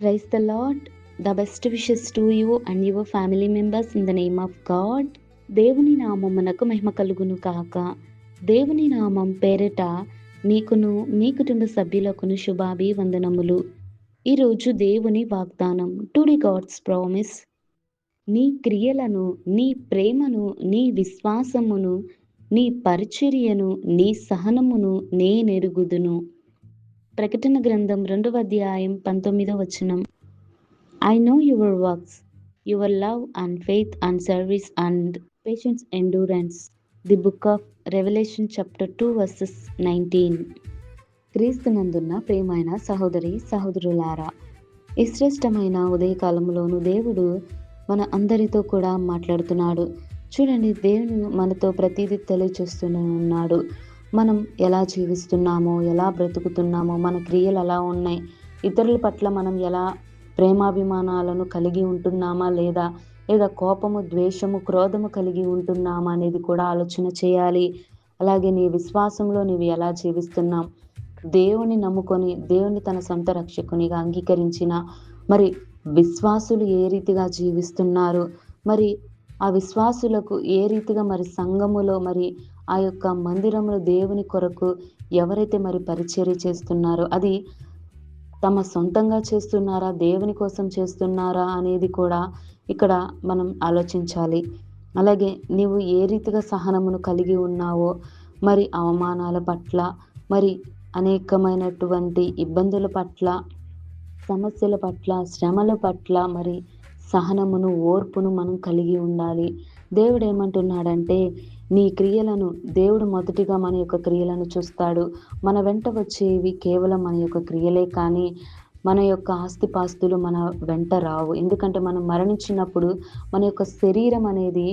Praise the Lord. The best wishes to you and your family members in the name of God. దేవుని నామమునకు మహిమ కలుగును కాక. దేవుని నామం పేరిట మీకును మీ కుటుంబ సభ్యులకును శుభాభివందనములు. ఈరోజు దేవుని వాగ్దానం. Today God's promise. నీ క్రియలను, నీ ప్రేమను, నీ విశ్వాసమును, నీ పరిచర్యను, నీ సహనమును నేనెరుగుదును. ప్రకటన గ్రంథం 2వ అధ్యాయం 19వ వచనం. I know your works, your love and faith and service and patience endurance. The book of Revelation chapter 2 verses 19. క్రీస్తునందున్న ప్రియమైన సహోదరి సహోదరులారా, ఈ శ్రేష్టమైన ఉదయకాలంలోను దేవుడు మన అందరితో కూడా మాట్లాడుతున్నాడు. చూడండి, దేవుడు మనతో ప్రతిదీ తెలియచేస్తూనే ఉన్నాడు. మనం ఎలా జీవిస్తున్నామో, ఎలా బ్రతుకుతున్నామో, మన క్రియలు ఎలా ఉన్నాయి, ఇతరుల పట్ల మనం ఎలా ప్రేమాభిమానాలను కలిగి ఉంటున్నామా లేదా కోపము, ద్వేషము, క్రోధము కలిగి ఉంటున్నామా అనేది కూడా ఆలోచన చేయాలి. అలాగే నీ విశ్వాసంలో నీవు ఎలా జీవిస్తున్నావు, దేవుని నమ్ముకొని దేవుని తన సొంత రక్షకునిగా అంగీకరించిన మరి విశ్వాసులు ఏ రీతిగా జీవిస్తున్నారు, మరి ఆ విశ్వాసులకు ఏ రీతిగా మరి సంఘములో మరి ఆ యొక్క మందిరంలో దేవుని కొరకు ఎవరైతే మరి పరిచర్య చేస్తున్నారో అది తమ సొంతంగా చేస్తున్నారా, దేవుని కోసం చేస్తున్నారా అనేది కూడా ఇక్కడ మనం ఆలోచించాలి. అలాగే నీవు ఏ రీతిగా సహనమును కలిగి ఉన్నావో, మరి అవమానాల పట్ల, మరి అనేకమైనటువంటి ఇబ్బందుల పట్ల, సమస్యల పట్ల, శ్రమల పట్ల మరి సహనమును, ఓర్పును మనం కలిగి ఉండాలి. దేవుడు ఏమంటున్నాడంటే, నీ క్రియలను, దేవుడు మొదటిగా మన యొక్క క్రియలను చూస్తాడు. మన వెంట వచ్చేవి కేవలం మన యొక్క క్రియలే కానీ మన యొక్క ఆస్తిపాస్తులు మన వెంట రావు. ఎందుకంటే మనం మరణించినప్పుడు మన యొక్క శరీరం అనేది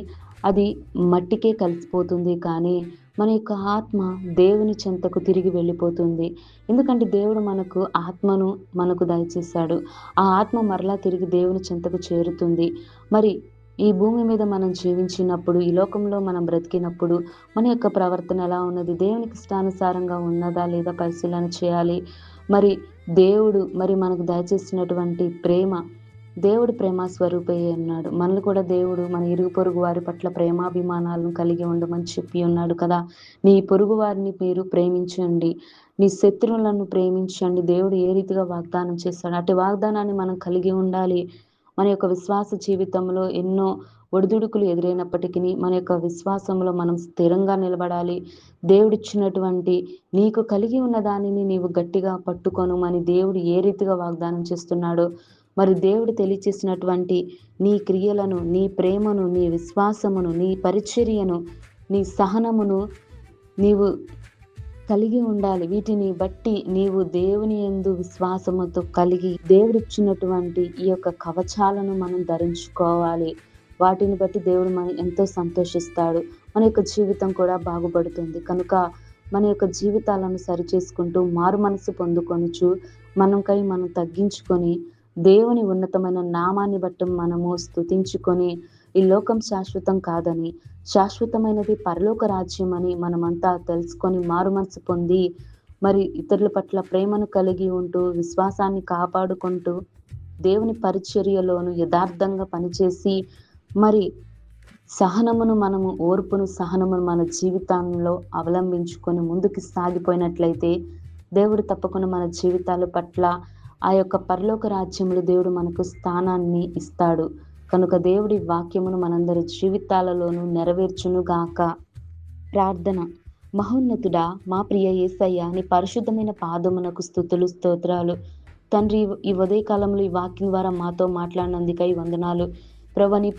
అది మట్టికే కలిసిపోతుంది, కానీ మన యొక్క ఆత్మ దేవుని చెంతకు తిరిగి వెళ్ళిపోతుంది. ఎందుకంటే దేవుడు మనకు ఆత్మను మనకు దయచేశాడు. ఆ ఆత్మ మరలా తిరిగి దేవుని చెంతకు చేరుతుంది. మరి ఈ భూమి మీద మనం జీవించినప్పుడు, ఈ లోకంలో మనం బ్రతికినప్పుడు మన యొక్క ప్రవర్తన ఎలా ఉన్నది, దేవునికి ఇష్టానుసారంగా ఉన్నదా లేదా పరిశీలన చేయాలి. మరి దేవుడు మరి మనకు దయచేసినటువంటి ప్రేమ, దేవుడు ప్రేమ స్వరూపయ్య ఉన్నాడు. మనల్ని కూడా దేవుడు మన ఇరుగు పొరుగు వారి పట్ల ప్రేమాభిమానాలను కలిగి ఉండమని చెప్పి ఉన్నాడు కదా. నీ పొరుగు వారిని మీరు ప్రేమించండి, నీ శత్రువులను ప్రేమించండి. దేవుడు ఏ రీతిగా వాగ్దానం చేస్తాడు, అటు వాగ్దానాన్ని మనం కలిగి ఉండాలి. మన యొక్క విశ్వాస జీవితంలో ఎన్నో ఒడిదుడుకులు ఎదురైనప్పటికీ మన యొక్క విశ్వాసంలో మనం స్థిరంగా నిలబడాలి. దేవుడిచ్చినటువంటి నీకు కలిగి ఉన్న దానిని నీవు గట్టిగా పట్టుకొనుమని దేవుడు ఏ రీతిగా వాగ్దానం చేస్తున్నాడో, మరి దేవుడు తెలియచేసినటువంటి నీ క్రియలను, నీ ప్రేమను, నీ విశ్వాసమును, నీ పరిచర్యను, నీ సహనమును నీవు కలిగి ఉండాలి. వీటిని బట్టి నీవు దేవుని యందు విశ్వాసముతో కలిగి దేవుడిచ్చినటువంటి ఈ యొక్క కవచాలను మనం ధరించుకోవాలి. వాటిని బట్టి దేవుడు మనం ఎంతో సంతోషిస్తాడు. మన యొక్క జీవితం కూడా బాగుపడుతుంది. కనుక మన యొక్క జీవితాలను సరిచేసుకుంటూ మారు మనసు పొందుకొనుచు మనకై మనం తగ్గించుకొని దేవుని ఉన్నతమైన నామాన్ని బట్టి మనము స్తుతించుకొని, ఈ లోకం శాశ్వతం కాదని, శాశ్వతమైనది పరలోక రాజ్యం అని మనమంతా తెలుసుకొని మారు మనసు పొంది మరి ఇతరుల పట్ల ప్రేమను కలిగి ఉంటూ, విశ్వాసాన్ని కాపాడుకుంటూ, దేవుని పరిచర్యలోను యథార్థంగా పనిచేసి మరి సహనమును మనము, ఓర్పును, సహనమును మన జీవితంలో అవలంబించుకొని ముందుకు సాగిపోయినట్లయితే దేవుడు తప్పకుండా మన జీవితాల పట్ల ఆ యొక్క పరలోక రాజ్యంలో దేవుడు మనకు స్థానాన్ని ఇస్తాడు. కనుక దేవుడి వాక్యమును మనందరి జీవితాలలోనూ నెరవేర్చును గాక. ప్రార్థన. మహోన్నతుడా, మా ప్రియ యేసయ్య, నీ పరిశుద్ధమైన పాదమునకు స్తుతులు, స్తోత్రాలు. తండ్రి, ఈ ఉదయకాలంలో ఈ వాక్యం ద్వారా మాతో మాట్లాడినందుకై వందనాలు. ప్రభువా, నీ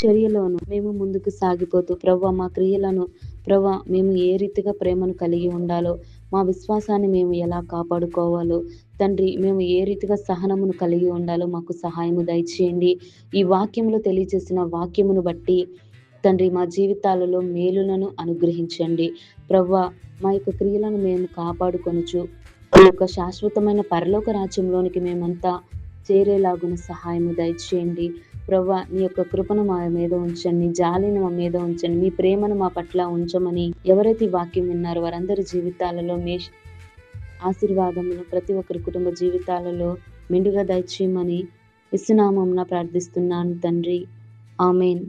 చర్యలోను మేము ముందుకు సాగిపోతూ ప్రభువా, మా క్రియలను ప్రభువా మేము ఏ రీతిగా ప్రేమను కలిగి ఉండాలో, మా విశ్వాసాన్ని మేము ఎలా కాపాడుకోవాలో తండ్రి, మేము ఏ రీతిగా సహనమును కలిగి ఉండాలో మాకు సహాయము దయచేయండి. ఈ వాక్యంలో తెలియజేసిన వాక్యమును బట్టి తండ్రి మా జీవితాలలో మేలులను అనుగ్రహించండి. ప్రభువా, మా యొక్క క్రియలను మేము కాపాడుకొనుచు ఈ యొక్క శాశ్వతమైన పరలోక రాజ్యంలోనికి మేమంతా చేరేలాగున సహాయము దయచేయండి. ప్రభువా, నీ యొక్క కృపను మా మీద ఉంచండి, జాలిని మా మీద ఉంచండి, మీ ప్రేమను మా పట్ల ఉంచమని ఎవరైతే ఈ వాక్యం విన్నారో వారందరి జీవితాలలో మీ ఆశీర్వాదములు ప్రతి ఒక్కరి కుటుంబ జీవితాలలో మెండుగా దయచేయమని యేసు నామమున ప్రార్థిస్తున్నాను తండ్రి. ఆమేన్.